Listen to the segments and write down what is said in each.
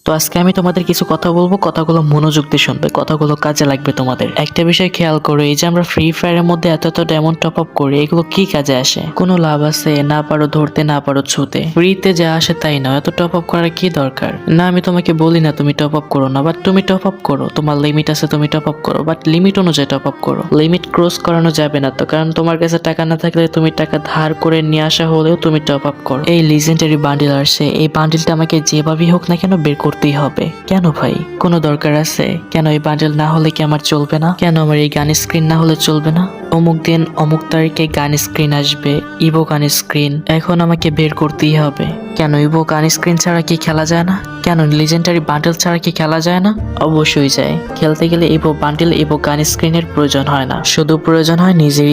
তো আজকে আমি তোমাদের কিছু কথা বলবো, কথাগুলো মনোযোগ দিয়ে শুনবে, কথাগুলো কাজে লাগবে তোমাদের। একটা বিষয় খেয়াল করো, এই যে আমরা ফ্রি ফায়ারের মধ্যে এত এত ডায়মন্ড টপ আপ করি, এগুলো কি কাজে আসে? কোনো লাভ আছে? না পারো ধরতে, না পারো ছুতে। ফ্রিতে যা আসে তাই না, এত টপ আপ করার কি দরকার? না আমি তোমাকে বলি না তুমি টপ আপ করো না, বাট তুমি টপ আপ করো। তোমার লিমিট আছে, তুমি টপ আপ করো, বাট লিমিট অনুযায়ী টপ আপ করো। লিমিট ক্রস করানো যাবে না তো, কারণ তোমার কাছে টাকা না থাকলে তুমি টাকা ধার করে নিয়ে আসা হলেও তুমি টপ আপ করো। এই লিজেন্ডারি বান্ডিল আসছে, এই বান্ডিলটা আমাকে যেভাবেই হোক না কেন বের করতেই হবে। কেন ভাই, কোনো দরকার আছে? কেন এই বান্ডিল না হলে কি আমার চলবে না? কেন আমার এই গান স্ক্রিন না হলে চলবে না? অমুক দিন অমুক তারিখে গান স্ক্রিন আসবে, ইভো গান স্ক্রিন, এখন আমাকে বের করতেই হবে। কেন ইভো গান স্ক্রিন ছাড়া কি খেলা যায় না? কেন লিজেন্ডারি বান্ডেল ছাড়া কি খেলা যায় না? অবশ্যই যায়। খেলতে গেলে ইভো বান্ডেল, ইভো গান স্ক্রিনের প্রয়োজন হয় না, শুধু প্রয়োজন হয় নিজের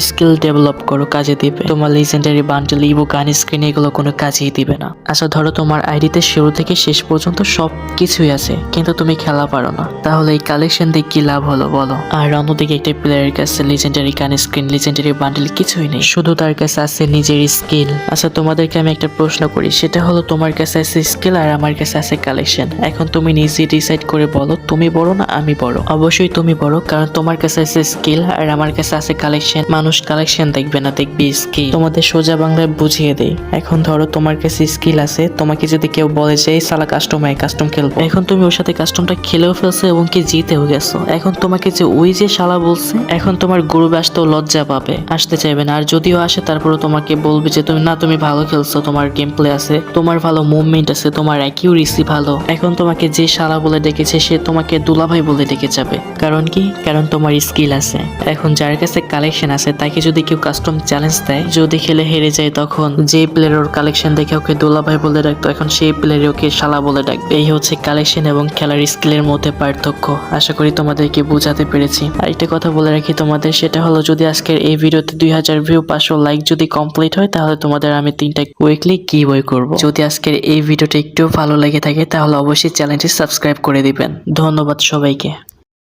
স্কিল ডেভেলপ করো, কাজে দিবে। তোমার legendary bundle, evo gun screen এগুলো কোনো কাজেই দিবে না। আচ্ছা ধরো তোমার আইডিতে শুরু থেকে শেষ পর্যন্ত সব কিছুই আছে, কিন্তু তুমি খেলা পারো না, তাহলে এই কালেকশন দিয়ে কি লাভ হলো বলো? আর অন্যদিকে একটা প্লেয়ারের কাছে লিজেন্ডারি গান স্ক্রিন, লিজেন্ডারি বান্ডেল কিছুই নেই, শুধু তার কাছে আছে নিজের স্কিল। আচ্ছা তোমাদেরকে আমি একটা প্রশ্ন করি, সেটা হলো তোমার কাছে আছে স্কিল আর আমার কাছে আছে কালেকশন। এখন তুমি নিজে ডিসাইড করে বলো, তুমি বড় না আমি বড়? অবশ্যই তুমি বড়, কারণ তোমার কাছে আছে স্কিল আর আমার কাছে আছে কালেকশন। মানুষ কালেকশন দেখবে না, দেখবে স্কিল। তোমাদের সোজা বাংলায় বুঝিয়ে দেই। এখন ধরো তোমার কাছে স্কিল আছে, তোমাকে যদি কেউ বলে যে এই সালা কাস্টম খেলবো, এখন তুমি ওর সাথে কাস্টমটা খেলেও ফেলছো এবং কি জিতেও গেছো। এখন তোমাকে যে ওই যে শালা বলছে, এখন তোমার গ্রুপে আসতেও লজ্জা পাবে, আসতে চাইবে না। আর যদিও আসে তারপরে তোমাকে বলবে যে তুমি ভালো খেলছো, তোমার গেম প্লে আছে, তোমার ভালো মুভমেন্ট আছে, তোমার অ্যাকিউরেসি ভালো। এখন তোমাকে যে শালা বলে ডেকেছে সে তোমাকে দুলাভাই বলে ডেকে যাবে। কারণ কি? কারণ তোমার স্কিল আছে। এখন যার কাছে কালেকশন আছে তাকে যদি কেউ কাস্টম চ্যালেঞ্জ দেয়, যদি খেলে হেরে যায়, তখন যে প্লেয়ার ওর কালেকশন দেখে ওকে দুলাভাই বলে ডাকতো, এখন সেই প্লেয়ার ওকে শালা বলে ডাকবে। এই হচ্ছে কালেকশন এবং খেলার স্কিলের মধ্যে পার্থক্য। আশা করি তোমাদেরকে বোঝাতে পেরেছি। আরেকটা কথা বলে রাখি তোমাদের, সেটা হলো যদি আজকের এই ভিডিওতে 2000 ভিউ, 500 লাইক যদি কমপ্লিট হয়, তাহলে তোমাদের আমি 3টা উইকলি গিভওয়ে করব। যদি আজকের এই ভিডিওটা একটু ভালো লেগে থাকে তাহলে অবশ্যই চ্যানেলটি সাবস্ক্রাইব করে দিবেন। ধন্যবাদ সবাইকে।